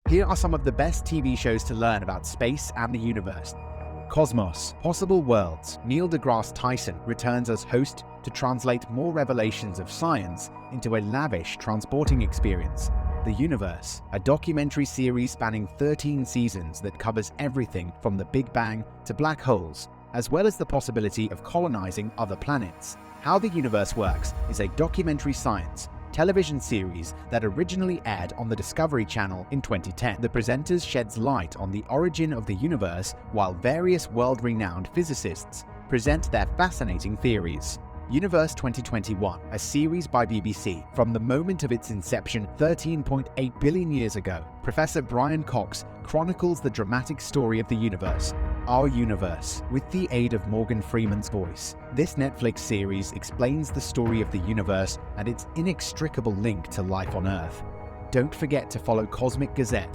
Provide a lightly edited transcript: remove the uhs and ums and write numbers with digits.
Here are some of the best TV shows to learn about space and the universe. Cosmos, Possible Worlds. Neil deGrasse Tyson returns as host to translate more revelations of science into a lavish transporting experience. The Universe, a documentary series spanning 13 seasons that covers everything from the Big Bang to black holes, as well as the possibility of colonizing other planets. How the Universe Works is a documentary science television series that originally aired on the Discovery Channel in 2010. The presenters sheds light on the origin of the universe while various world-renowned physicists present their fascinating theories. Universe 2021, a series by BBC. From the moment of its inception 13.8 billion years ago, Professor Brian Cox chronicles the dramatic story of the universe, our universe, with the aid of Morgan Freeman's voice. This Netflix series explains the story of the universe and its inextricable link to life on Earth. Don't forget to follow Cosmic Gazette